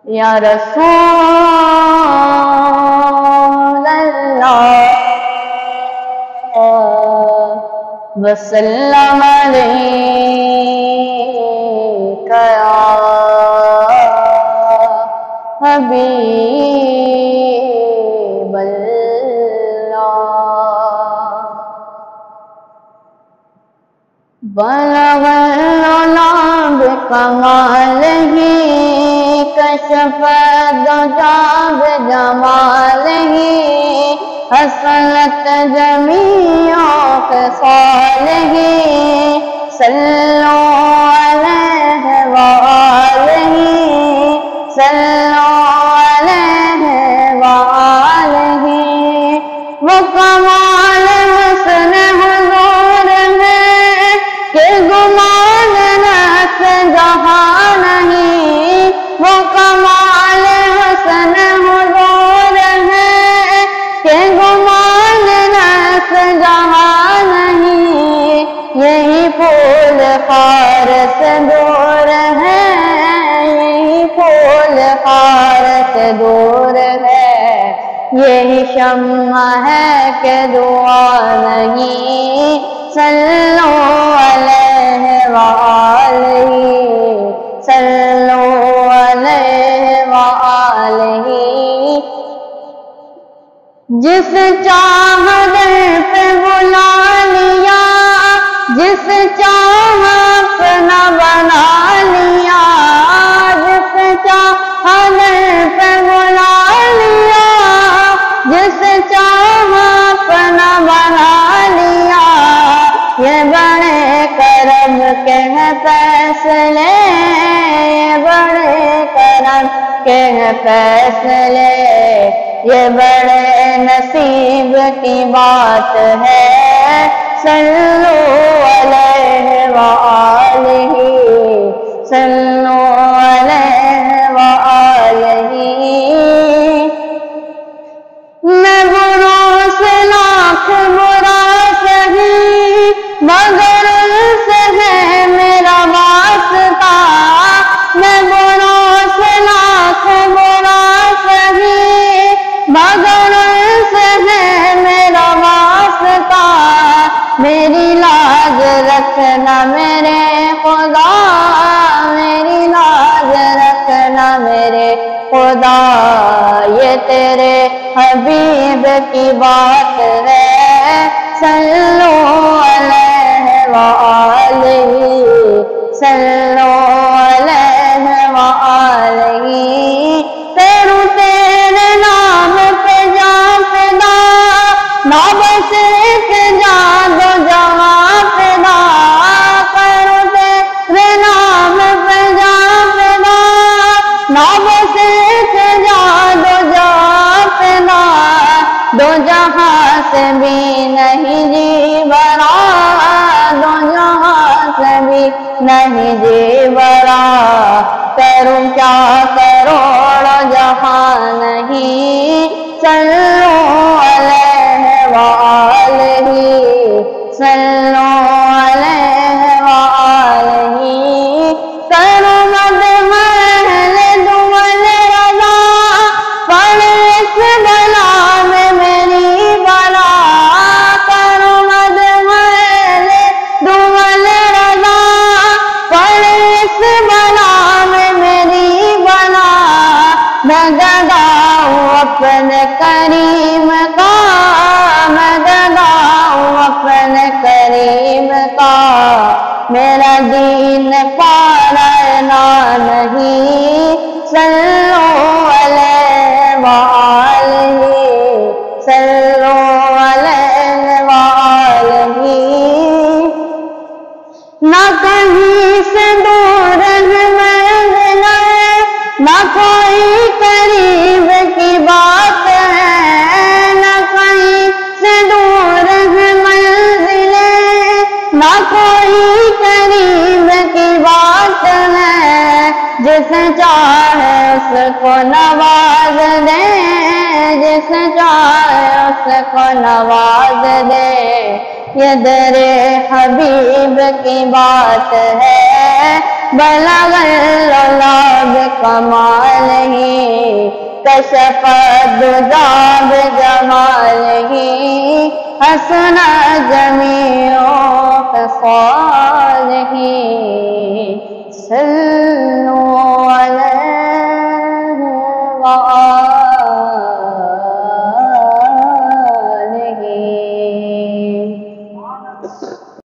یا رسول اللہ وسلم علیک یا حبیب اللہ بلغ العلا بکمالہ کشف الدجا بجمالہ حسنت جمیع خصالہ صلو علیہ وآلہ صلو علیہ وآلہ وہ کمال حسن حضور ہے کہ گمان نفس جہاں نہیں وہ کمال حسن حضور ہے کہ گمان نفس جہاں نہیں یہی پھول خار سے دور ہے یہی پھول خار سے دور ہے یہی شمع ہے کہ دعا نہیں صلو علیہ وآلہ صلو علیہ وآلہ جس چاہ در پہ بلا لیا جس چاہ اپنا بنا لیا جس چاہ در پہ بلا لیا جس چاہ اپنا بنا لیا یہ بڑے کرم کے ہیں فیصلے یہ بڑے کرم کے ہیں فیصلے یہ بڑے نصیب کی بات ہے صلو علیہ وآلہ صلو علیہ وآلہ میں بروں سے لاکھ برا سہی مگر ان سے ہے میرا واسطہ میں بروں سے لاکھ برا سہی مگر ان سے ہے میرا واسطہ میری لاج رکھنا میرے خدا میری لاج رکھنا میرے خدا یہ تیرے حبیب کی بات ہے صلو علیہ وآلہ صلو علیہ وآلہ تیرو تیرے نام پہ جان فدا نام صرف جان دو جہاں فدا کرو تیرے نام پہ جان فدا نام صرف جان دو جہاں فدا دو جہاں سے بھی نہیں جی برا دو جہاں سے بھی نہیں جی برا کروں کیا کروڑ جہاں نہیں صلو علیہ وآلہ صلو علیہ وآلہ کرو مد محل دول رضا پڑھ اس بلا میں میری بلا کرو مد محل دول رضا پڑھ اس بلا میں میری بلا میں گدا ہوں اپنے کریم کا میں گدا ہوں اپنے کریم کا میرا دین پارنا نہیں صلو علیہ وآلہ صلو علیہ وآلہ نہ کہیں سے دور ہے منزل نہ کوئی قریب کی بات ہے نہ کہیں سے دور ہے منزل نہ کوئی قریب کی بات ہے جسے چاہے اس کو نواز دے جسے چاہے اس کو نواز دے یہ در حبیب کی بات ہے بلغ العلا بکمالہ کشف الدجى بجمالہ حسن جمیع خصالہ صلوا علیہ وآلہ